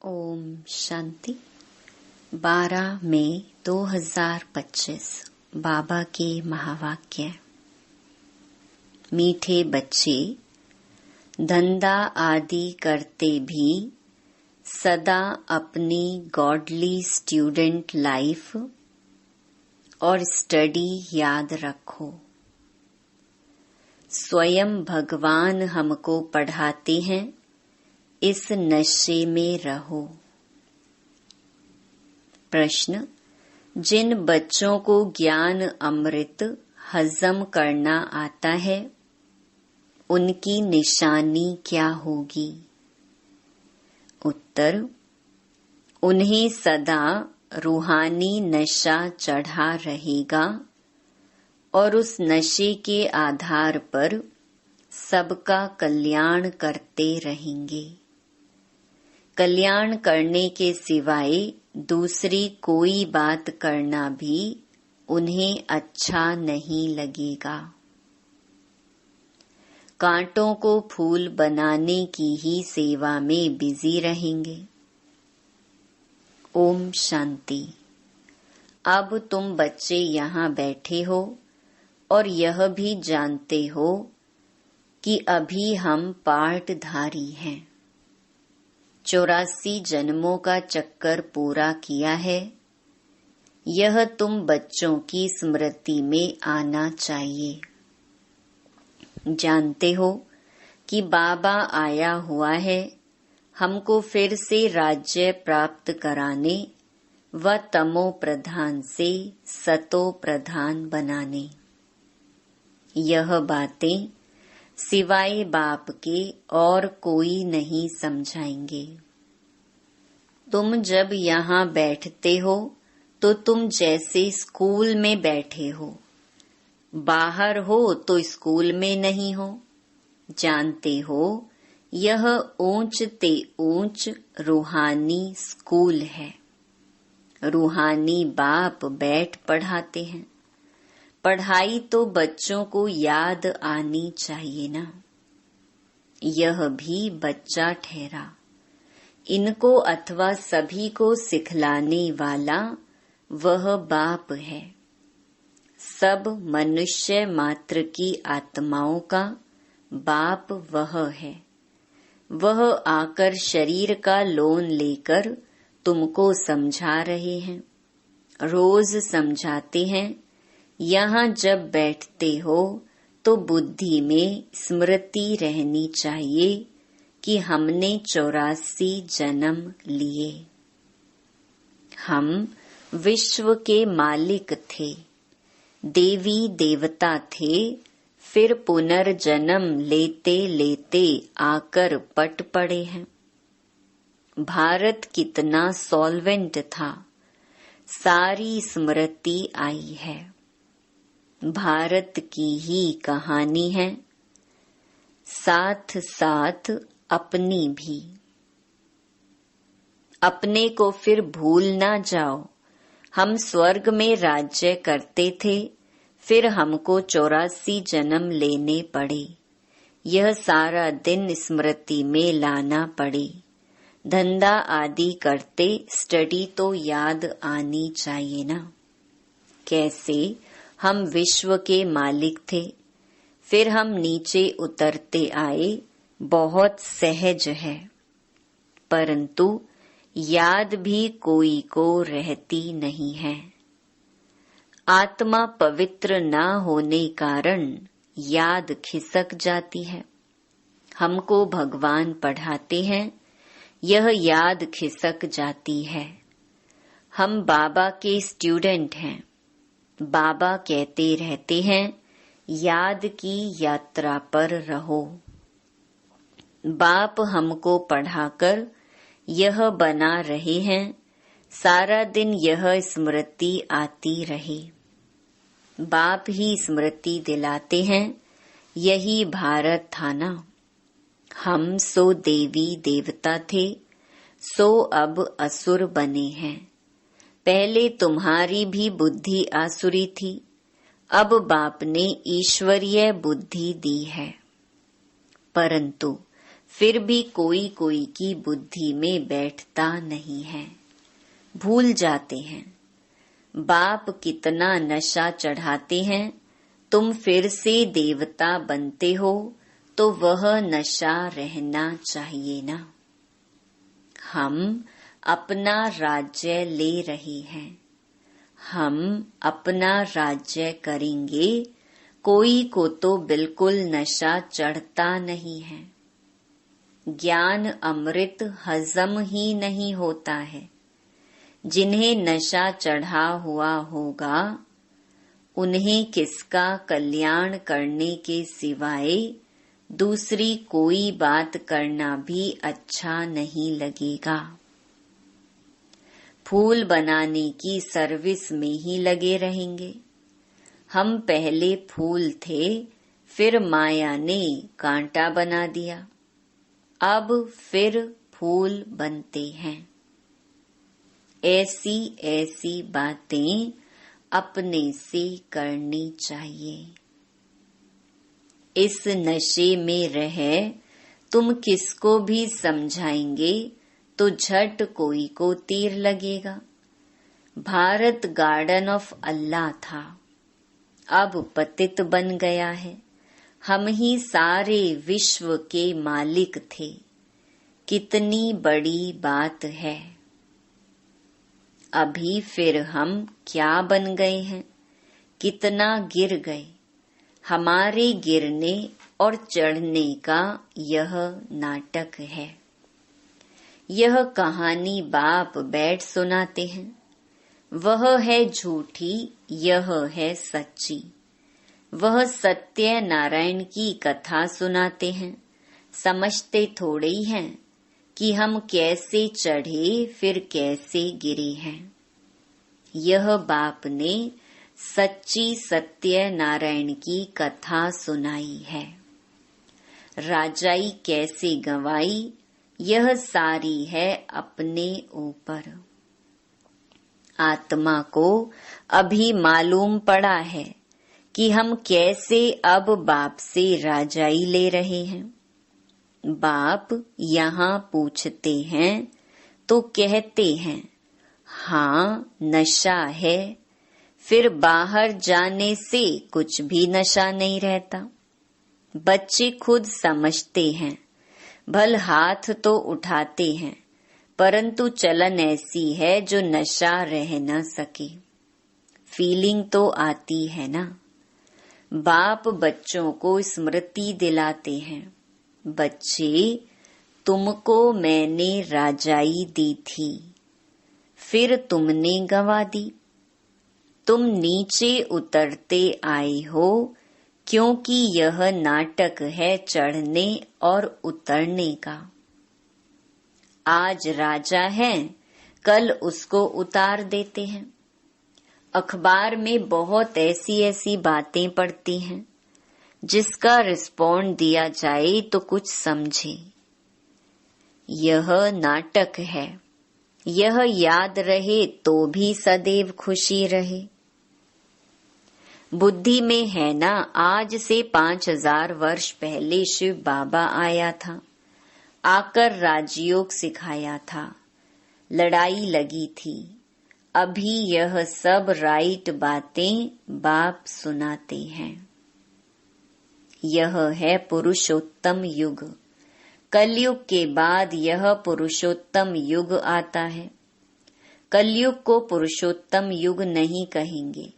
ओम शांति। 12 मई 2025 बाबा के महावाक्य। मीठे बच्चे, धंधा आदि करते भी सदा अपनी गॉडली स्टूडेंट लाइफ और स्टडी याद रखो। स्वयं भगवान हमको पढ़ाते हैं, इस नशे में रहो। प्रश्न: जिन बच्चों को ज्ञान अमृत हजम करना आता है, उनकी निशानी क्या होगी? उत्तर: उन्हें सदा रूहानी नशा चढ़ा रहेगा और उस नशे के आधार पर सबका कल्याण करते रहेंगे। कल्याण करने के सिवाय दूसरी कोई बात करना भी उन्हें अच्छा नहीं लगेगा। कांटों को फूल बनाने की ही सेवा में बिजी रहेंगे। ओम शांति। अब तुम बच्चे यहाँ बैठे हो और यह भी जानते हो कि अभी हम पार्टधारी हैं। 84 जन्मों का चक्कर पूरा किया है। यह तुम बच्चों की स्मृति में आना चाहिए। जानते हो कि बाबा आया हुआ है हमको फिर से राज्य प्राप्त कराने व तमो प्रधान से सतो प्रधान बनाने। यह बातें सिवाय बाप के और कोई नहीं समझाएंगे। तुम जब यहाँ बैठते हो तो तुम जैसे स्कूल में बैठे हो, बाहर हो तो स्कूल में नहीं हो। जानते हो यह ऊंच ते ऊंच रूहानी स्कूल है। रूहानी बाप बैठ पढ़ाते हैं। पढ़ाई तो बच्चों को याद आनी चाहिए ना। यह भी बच्चा ठहरा। इनको अथवा सभी को सिखलाने वाला वह बाप है। सब मनुष्य मात्र की आत्माओं का बाप वह है। वह आकर शरीर का लोन लेकर तुमको समझा रहे हैं। रोज समझाते हैं। यहाँ जब बैठते हो तो बुद्धि में स्मृति रहनी चाहिए कि हमने 84 जन्म लिए। हम विश्व के मालिक थे, देवी देवता थे, फिर पुनर्जन्म लेते लेते आकर पट पड़े हैं। भारत कितना सॉल्वेंट था, सारी स्मृति आई है। भारत की ही कहानी है, साथ साथ अपनी भी। अपने को फिर भूल ना जाओ। हम स्वर्ग में राज्य करते थे, फिर हमको 84 जन्म लेने पड़े। यह सारा दिन स्मृति में लाना पड़े। धंधा आदि करते स्टडी तो याद आनी चाहिए ना। कैसे हम विश्व के मालिक थे, फिर हम नीचे उतरते आए, बहुत सहज है। परंतु याद भी कोई को रहती नहीं है। आत्मा पवित्र ना होने कारण याद खिसक जाती है। हमको भगवान पढ़ाते हैं, यह याद खिसक जाती है। हम बाबा के स्टूडेंट हैं। बाबा कहते रहते हैं, याद की यात्रा पर रहो। बाप हमको पढ़ाकर यह बना रहे हैं, सारा दिन यह स्मृति आती रहे। बाप ही स्मृति दिलाते हैं, यही भारत था ना। हम सो देवी देवता थे, सो अब असुर बने हैं। पहले तुम्हारी भी बुद्धि आसुरी थी, अब बाप ने ईश्वरीय बुद्धि दी है। परंतु फिर भी कोई कोई की बुद्धि में बैठता नहीं है, भूल जाते हैं। बाप कितना नशा चढ़ाते हैं, तुम फिर से देवता बनते हो तो वह नशा रहना चाहिए ना। हम अपना राज्य ले रहे हैं, हम अपना राज्य करेंगे। कोई को तो बिल्कुल नशा चढ़ता नहीं है। ज्ञान अमृत हजम ही नहीं होता है। जिन्हें नशा चढ़ा हुआ होगा उन्हें किसका कल्याण करने के सिवाय दूसरी कोई बात करना भी अच्छा नहीं लगेगा। फूल बनाने की सर्विस में ही लगे रहेंगे। हम पहले फूल थे, फिर माया ने कांटा बना दिया, अब फिर फूल बनते हैं। ऐसी ऐसी बातें अपने से करनी चाहिए। इस नशे में रह तुम किसको भी समझाएंगे तो झट कोई को तीर लगेगा। भारत गार्डन ऑफ अल्लाह था, अब पतित बन गया है। हम ही सारे विश्व के मालिक थे। कितनी बड़ी बात है। अभी फिर हम क्या बन गए हैं, कितना गिर गए। हमारे गिरने और चढ़ने का यह नाटक है। यह कहानी बाप बैठ सुनाते हैं। वह है झूठी, यह है सच्ची। वह सत्य नारायण की कथा सुनाते हैं। समझते थोड़े ही हैं कि हम कैसे चढ़े फिर कैसे गिरे हैं। यह बाप ने सच्ची सत्य नारायण की कथा सुनाई है। राजाई कैसे गंवाई, यह सारी है अपने ऊपर। आत्मा को अभी मालूम पड़ा है कि हम कैसे अब बाप से राजाई ले रहे हैं। बाप यहाँ पूछते हैं तो कहते हैं हाँ नशा है, फिर बाहर जाने से कुछ भी नशा नहीं रहता। बच्चे खुद समझते हैं, भल हाथ तो उठाते हैं, परंतु चलन ऐसी है जो नशा रह न सके। फीलिंग तो आती है ना। बाप बच्चों को स्मृति दिलाते हैं, बच्चे तुमको मैंने राजाई दी थी, फिर तुमने गंवा दी। तुम नीचे उतरते आए हो क्योंकि यह नाटक है चढ़ने और उतरने का। आज राजा है, कल उसको उतार देते हैं। अखबार में बहुत ऐसी ऐसी बातें पढ़ती हैं, जिसका रिस्पॉन्ड दिया जाए तो कुछ समझे। यह नाटक है, यह याद रहे तो भी सदैव खुशी रहे। बुद्धि में है ना, आज से 5000 वर्ष पहले शिव बाबा आया था, आकर राजयोग सिखाया था, लड़ाई लगी थी। अभी यह सब राइट बातें बाप सुनाते हैं। यह है पुरुषोत्तम युग। कलयुग के बाद यह पुरुषोत्तम युग आता है। कलयुग को पुरुषोत्तम युग नहीं कहेंगे,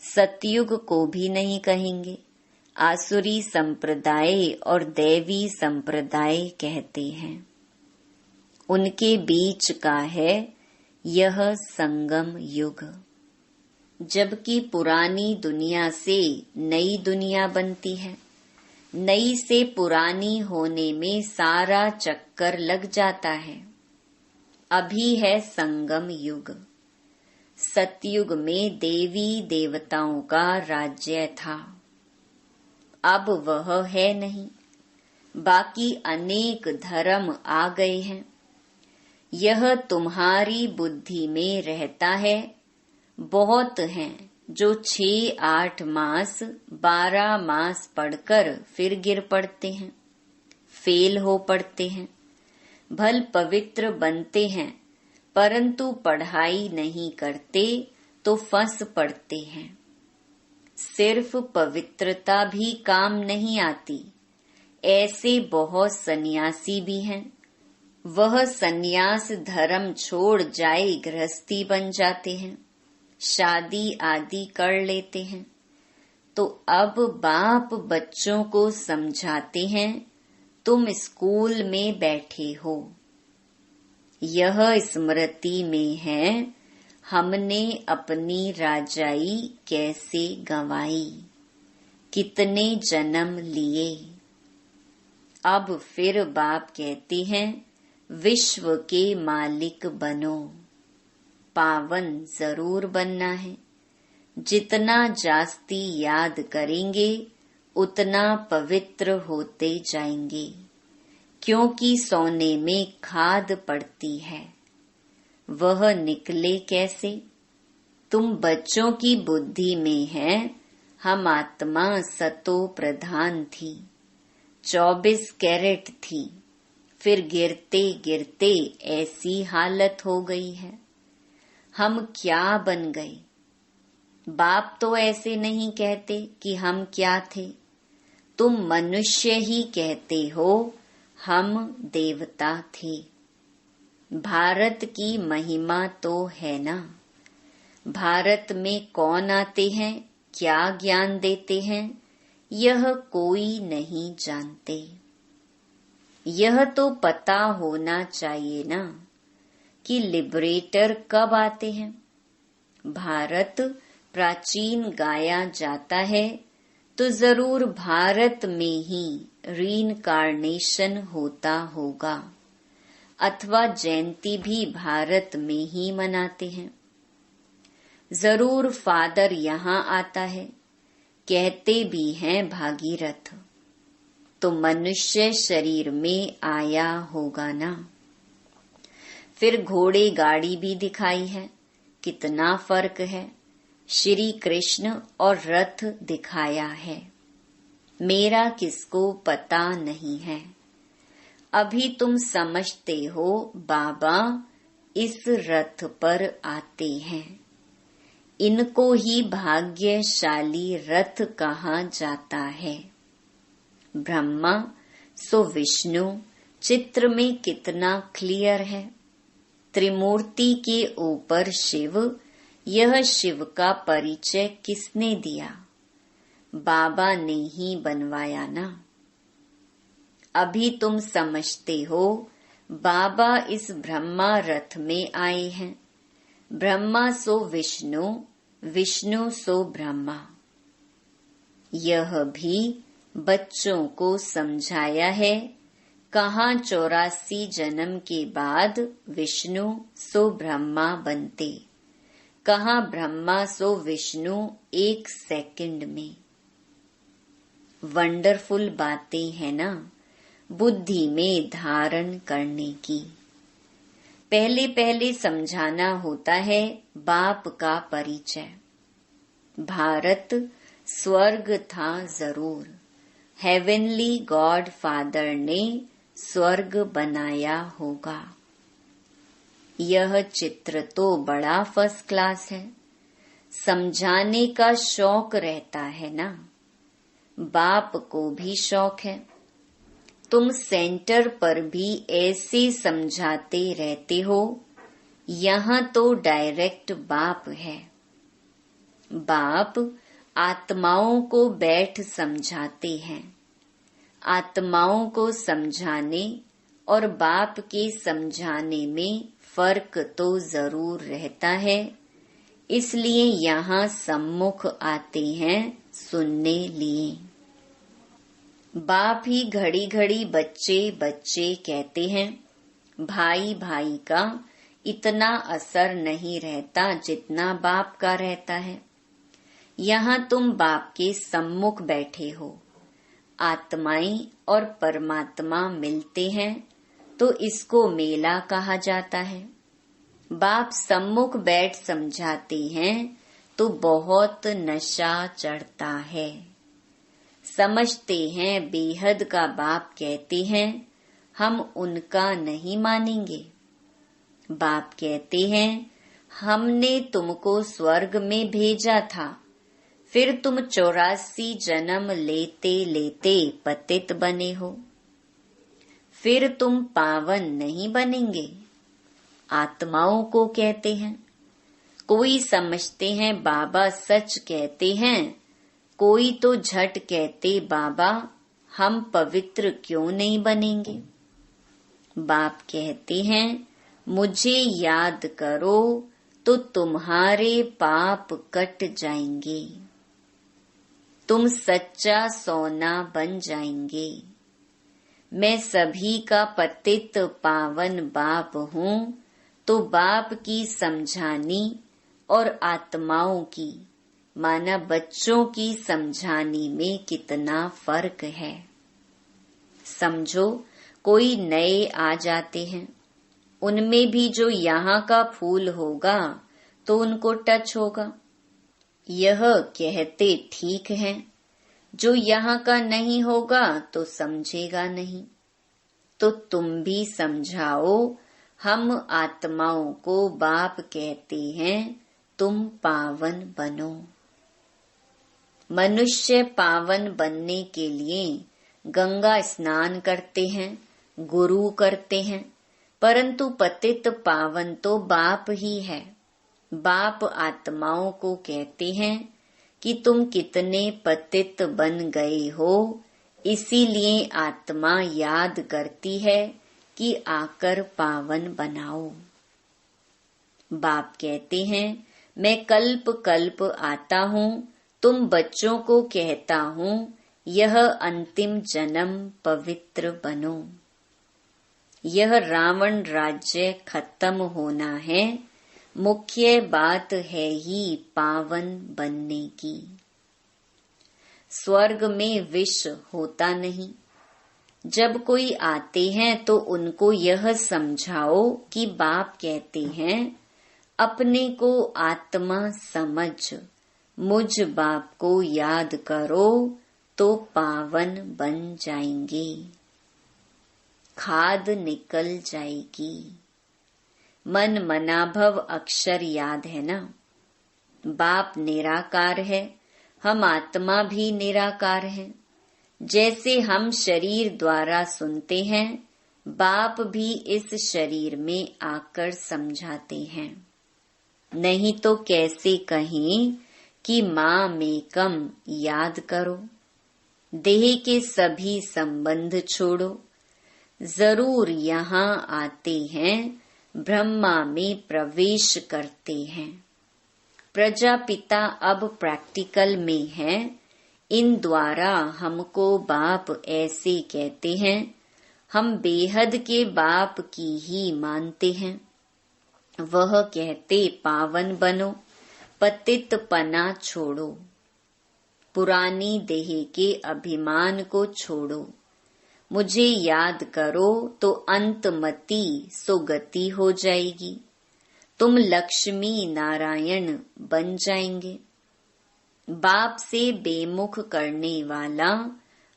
सतयुग को भी नहीं कहेंगे। आसुरी संप्रदाय और दैवी संप्रदाय कहते हैं। उनके बीच का है यह संगम युग। जबकि पुरानी दुनिया से नई दुनिया बनती है, नई से पुरानी होने में सारा चक्कर लग जाता है। अभी है संगम युग। सतयुग में देवी देवताओं का राज्य था, अब वह है नहीं। बाकी अनेक धर्म आ गए हैं। यह तुम्हारी बुद्धि में रहता है। बहुत हैं जो 6-8 मास 12 मास पढ़कर फिर गिर पड़ते हैं, फेल हो पड़ते हैं। भल पवित्र बनते हैं परंतु पढ़ाई नहीं करते तो फंस पड़ते हैं। सिर्फ पवित्रता भी काम नहीं आती। ऐसे बहुत सन्यासी भी हैं। वह सन्यास धर्म छोड़ जाए गृहस्थी बन जाते हैं, शादी आदि कर लेते हैं। तो अब बाप बच्चों को समझाते हैं, तुम स्कूल में बैठे हो। यह स्मृति में है हमने अपनी राजाई कैसे गंवाई, कितने जन्म लिए। अब फिर बाप कहते हैं विश्व के मालिक बनो। पावन जरूर बनना है। जितना जास्ती याद करेंगे उतना पवित्र होते जाएंगे, क्योंकि सोने में खाद पड़ती है। वह निकले कैसे? तुम बच्चों की बुद्धि में है। हम आत्मा सतो प्रधान थी, 24 कैरेट थी। फिर गिरते गिरते ऐसी हालत हो गई है। हम क्या बन गए? बाप तो ऐसे नहीं कहते कि हम क्या थे। तुम मनुष्य ही कहते हो हम देवता थे। भारत की महिमा तो है ना। भारत में कौन आते हैं, क्या ज्ञान देते हैं, यह कोई नहीं जानते। यह तो पता होना चाहिए ना कि लिबरेटर कब आते हैं। भारत प्राचीन गाया जाता है तो जरूर भारत में ही रीइंकार्नेशन होता होगा, अथवा जयंती भी भारत में ही मनाते हैं। जरूर फादर यहाँ आता है, कहते भी हैं भागीरथ, तो मनुष्य शरीर में आया होगा ना। फिर घोड़े गाड़ी भी दिखाई है, कितना फर्क है। श्री कृष्ण और रथ दिखाया है। मेरा किसको पता नहीं है। अभी तुम समझते हो बाबा इस रथ पर आते हैं। इनको ही भाग्यशाली रथ कहा जाता है। ब्रह्मा सो विष्णु चित्र में कितना क्लियर है। त्रिमूर्ति के ऊपर शिव, यह शिव का परिचय किसने दिया? बाबा ने ही बनवाया ना। अभी तुम समझते हो बाबा इस ब्रह्मा रथ में आए हैं। ब्रह्मा सो विष्णु, विष्णु सो ब्रह्मा। यह भी बच्चों को समझाया है। कहाँ 84 जन्म के बाद विष्णु सो ब्रह्मा बनते, कहाँ ब्रह्मा सो विष्णु 1 सेकंड में। वंडरफुल बातें हैं ना बुद्धि में धारण करने की। पहले पहले समझाना होता है बाप का परिचय। भारत स्वर्ग था जरूर। हेवनली गॉड फादर ने स्वर्ग बनाया होगा। यह चित्र तो बड़ा फर्स्ट क्लास है। समझाने का शौक रहता है ना। बाप को भी शौक है। तुम सेंटर पर भी ऐसे समझाते रहते हो। यहाँ तो डायरेक्ट बाप है। बाप आत्माओं को बैठ समझाते हैं। आत्माओं को समझाने और बाप के समझाने में फर्क तो जरूर रहता है। इसलिए यहाँ सम्मुख आते हैं सुनने लिए। बाप ही घड़ी घड़ी बच्चे बच्चे कहते हैं। भाई भाई का इतना असर नहीं रहता जितना बाप का रहता है। यहाँ तुम बाप के सम्मुख बैठे हो। आत्माएं और परमात्मा मिलते हैं तो इसको मेला कहा जाता है। बाप सम्मुख बैठ समझाते हैं तो बहुत नशा चढ़ता है। समझते हैं बेहद का बाप कहते हैं, हम उनका नहीं मानेंगे। बाप कहते हैं, हमने तुमको स्वर्ग में भेजा था, फिर तुम 84 जन्म लेते लेते पतित बने हो, फिर तुम पावन नहीं बनेंगे। आत्माओं को कहते हैं। कोई समझते हैं बाबा सच कहते हैं, कोई तो झट कहते बाबा हम पवित्र क्यों नहीं बनेंगे। बाप कहते हैं, मुझे याद करो तो तुम्हारे पाप कट जाएंगे, तुम सच्चा सोना बन जाएंगे। मैं सभी का पतित पावन बाप हूँ, तो बाप की समझानी और आत्माओं की माना बच्चों की समझानी में कितना फर्क है। समझो, कोई नए आ जाते हैं, उनमें भी जो यहाँ का फूल होगा तो उनको टच होगा, यह कहते ठीक है। जो यहाँ का नहीं होगा तो समझेगा नहीं। तो तुम भी समझाओ, हम आत्माओं को बाप कहते हैं तुम पावन बनो। मनुष्य पावन बनने के लिए गंगा स्नान करते हैं, गुरु करते हैं, परंतु पतित पावन तो बाप ही है। बाप आत्माओं को कहते हैं कि तुम कितने पतित बन गए हो, इसीलिए आत्मा याद करती है कि आकर पावन बनाओ। बाप कहते हैं, मैं कल्प कल्प आता हूँ, तुम बच्चों को कहता हूँ यह अंतिम जन्म पवित्र बनो। यह रावण राज्य खत्म होना है, मुख्य बात है ही पावन बनने की। स्वर्ग में विष होता नहीं। जब कोई आते हैं तो उनको यह समझाओ कि बाप कहते हैं अपने को आत्मा समझ, मुझ बाप को याद करो तो पावन बन जाएंगे, खाद निकल जाएगी। मन मनाभव अक्षर याद है ना। बाप निराकार है, हम आत्मा भी निराकार है। जैसे हम शरीर द्वारा सुनते हैं, बाप भी इस शरीर में आकर समझाते हैं। नहीं तो कैसे कहें कि माँ में कम याद करो, देह के सभी संबंध छोड़ो। जरूर यहाँ आते हैं, ब्रह्मा में प्रवेश करते हैं। प्रजापिता अब प्रैक्टिकल में है, इन द्वारा हमको बाप ऐसे कहते हैं, हम बेहद के बाप की ही मानते हैं। वह कहते पावन बनो, पतित पना छोड़ो, पुरानी देह के अभिमान को छोड़ो, मुझे याद करो तो अंतमति सुगति हो जाएगी, तुम लक्ष्मी नारायण बन जाएंगे। बाप से बेमुख करने वाला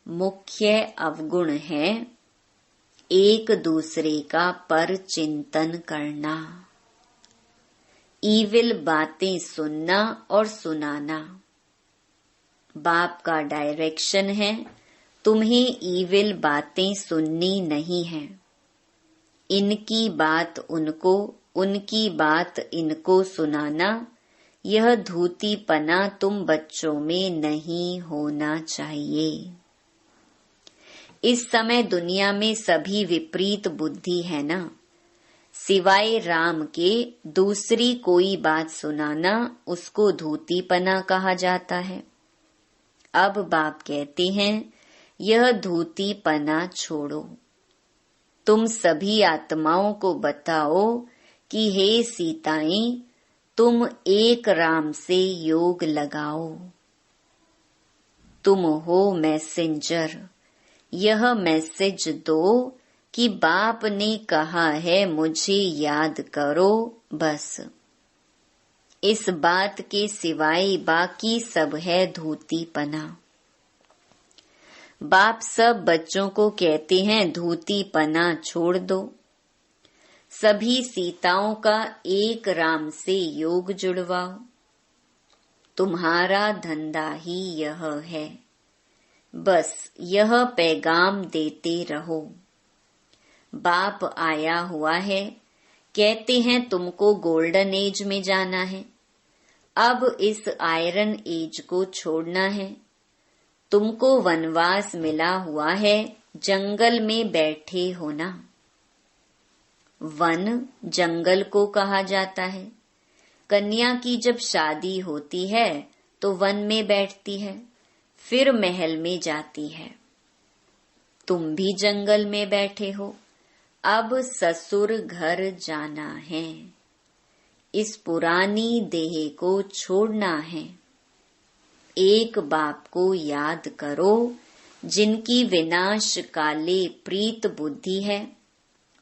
मुख्य अवगुण है एक दूसरे का पर चिंतन करना, ईविल बातें सुनना और सुनाना। बाप का डायरेक्शन है तुम्हें ईविल बातें सुननी नहीं है। इनकी बात उनको, उनकी बात इनको सुनाना, यह धूतीपना तुम बच्चों में नहीं होना चाहिए। इस समय दुनिया में सभी विपरीत बुद्धि है ना। सिवाय राम के दूसरी कोई बात सुनाना उसको धूतीपना कहा जाता है। अब बाप कहते हैं यह धूतीपना छोड़ो। तुम सभी आत्माओं को बताओ कि हे सीताएं, तुम एक राम से योग लगाओ। तुम हो मैसेंजर, यह मैसेज दो कि बाप ने कहा है मुझे याद करो, बस। इस बात के सिवाय बाकी सब है धूतीपना। बाप सब बच्चों को कहते हैं धूती पना छोड़ दो। सभी सीताओं का एक राम से योग जुड़वाओ। तुम्हारा धंधा ही यह है, बस यह पैगाम देते रहो। बाप आया हुआ है, कहते हैं तुमको गोल्डन एज में जाना है, अब इस आयरन एज को छोड़ना है। तुमको वनवास मिला हुआ है, जंगल में बैठे होना। वन जंगल को कहा जाता है। कन्या की जब शादी होती है तो वन में बैठती है, फिर महल में जाती है। तुम भी जंगल में बैठे हो, अब ससुर घर जाना है। इस पुरानी देह को छोड़ना है। एक बाप को याद करो, जिनकी विनाश काले प्रीत बुद्धि है,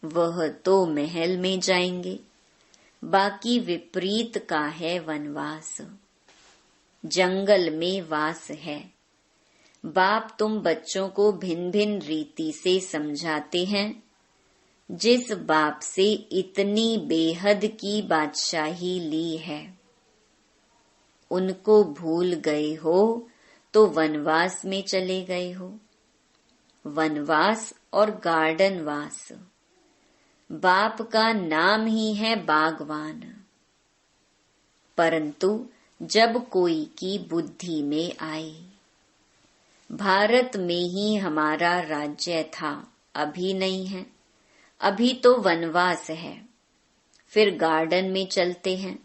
वह तो महल में जाएंगे, बाकी विपरीत का है वनवास, जंगल में वास है। बाप तुम बच्चों को भिन्न भिन्न रीति से समझाते हैं। जिस बाप से इतनी बेहद की बादशाही ली है, उनको भूल गए हो तो वनवास में चले गए हो। वनवास और गार्डन वास, बाप का नाम ही है बागवान। परंतु जब कोई की बुद्धि में आए, भारत में ही हमारा राज्य था, अभी नहीं है, अभी तो वनवास है, फिर गार्डन में चलते हैं।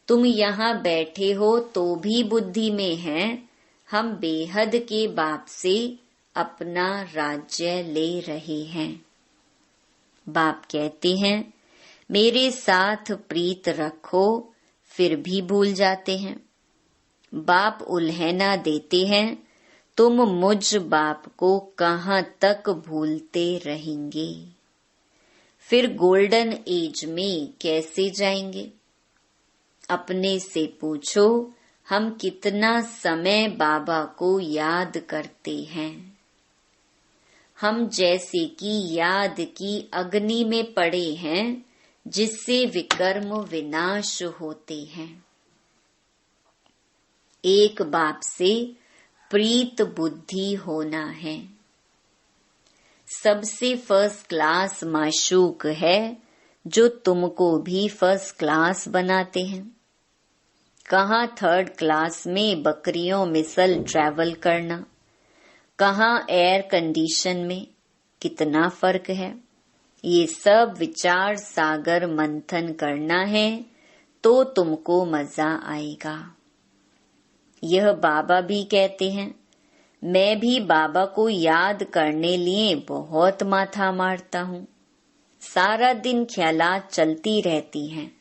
तुम यहाँ बैठे हो तो भी बुद्धि में है, हम बेहद के बाप से अपना राज्य ले रहे हैं। बाप कहते हैं मेरे साथ प्रीत रखो, फिर भी भूल जाते हैं। बाप उल्हेना देते हैं, तुम मुझ बाप को कहाँ तक भूलते रहेंगे। फिर गोल्डन एज में कैसे जाएंगे? अपने से पूछो, हम कितना समय बाबा को याद करते हैं। हम जैसे कि याद की अग्नि में पड़े हैं, जिससे विकर्म विनाश होते हैं। एक बाप से प्रीत बुद्धि होना है। सबसे फर्स्ट क्लास माशूक है, जो तुमको भी फर्स्ट क्लास बनाते हैं। कहाँ थर्ड क्लास में बकरियों मिसल ट्रैवल करना, कहाँ एयर कंडीशन में, कितना फर्क है। ये सब विचार सागर मंथन करना है तो तुमको मजा आएगा। यह बाबा भी कहते हैं, मैं भी बाबा को याद करने लिए बहुत माथा मारता हूँ, सारा दिन ख्यालात चलती रहती हैं।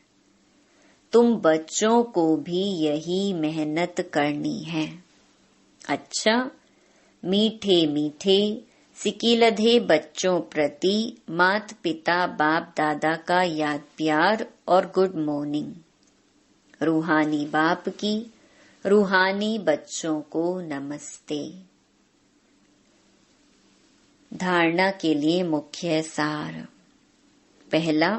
तुम बच्चों को भी यही मेहनत करनी है। अच्छा, मीठे मीठे सिकीलधे बच्चों प्रति मात पिता बाप दादा का याद प्यार और गुड मॉर्निंग। रूहानी बाप की रूहानी बच्चों को नमस्ते। धारणा के लिए मुख्य सार। पहला,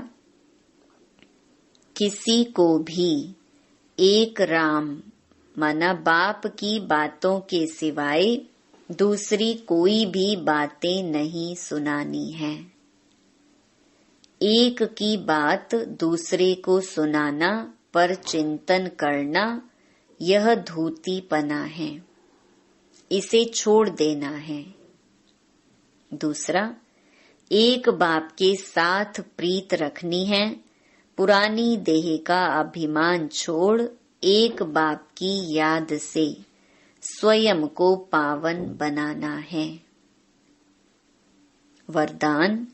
किसी को भी एक राम माना बाप की बातों के सिवाय दूसरी कोई भी बातें नहीं सुनानी है। एक की बात दूसरे को सुनाना पर चिंतन करना, यह धूतीपना है, इसे छोड़ देना है। दूसरा, एक बाप के साथ प्रीत रखनी है, पुरानी देह का अभिमान छोड़ एक बाप की याद से स्वयं को पावन बनाना है। वरदान,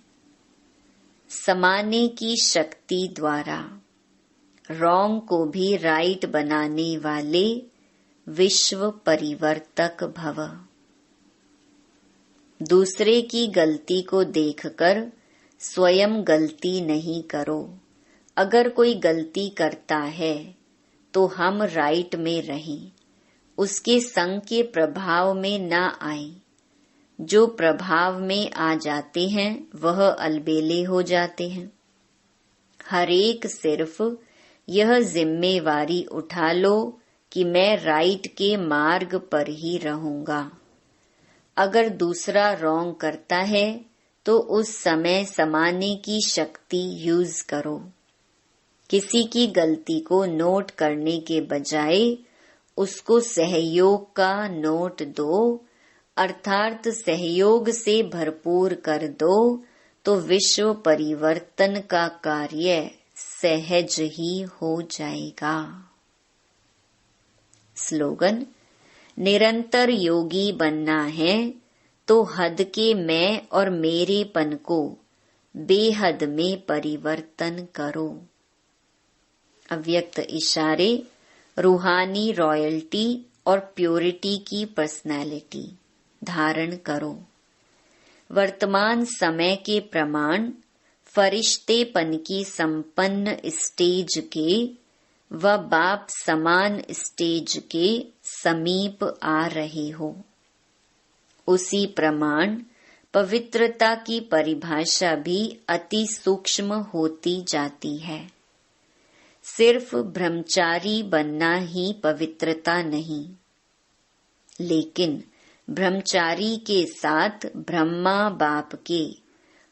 समाने की शक्ति द्वारा रॉन्ग को भी राइट बनाने वाले विश्व परिवर्तक भव। दूसरे की गलती को देखकर स्वयं गलती नहीं करो। अगर कोई गलती करता है तो हम राइट में रहें, उसके संग के प्रभाव में न आए। जो प्रभाव में आ जाते हैं वह अलबेले हो जाते हैं। हर एक सिर्फ यह जिम्मेवारी उठा लो कि मैं राइट के मार्ग पर ही रहूंगा। अगर दूसरा रॉन्ग करता है तो उस समय समाने की शक्ति यूज करो। किसी की गलती को नोट करने के बजाय उसको सहयोग का नोट दो, अर्थात सहयोग से भरपूर कर दो, तो विश्व परिवर्तन का कार्य सहज ही हो जाएगा। स्लोगन: निरंतर योगी बनना है तो हद के मैं और मेरेपन को बेहद में परिवर्तन करो। अव्यक्त इशारे रूहानी रॉयल्टी और प्योरिटी की पर्सनैलिटी धारण करो। वर्तमान समय के प्रमाण फरिश्तेपन की संपन्न स्टेज के व बाप समान स्टेज के समीप आ रहे हो। उसी प्रमाण पवित्रता की परिभाषा भी अति सूक्ष्म होती जाती है। सिर्फ ब्रह्मचारी बनना ही पवित्रता नहीं, लेकिन ब्रह्मचारी के साथ ब्रह्मा बाप के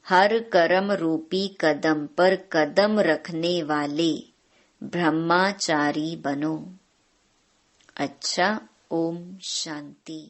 हर कर्म रूपी कदम पर कदम रखने वाले ब्रह्माचारी बनो। अच्छा, ओम शांति।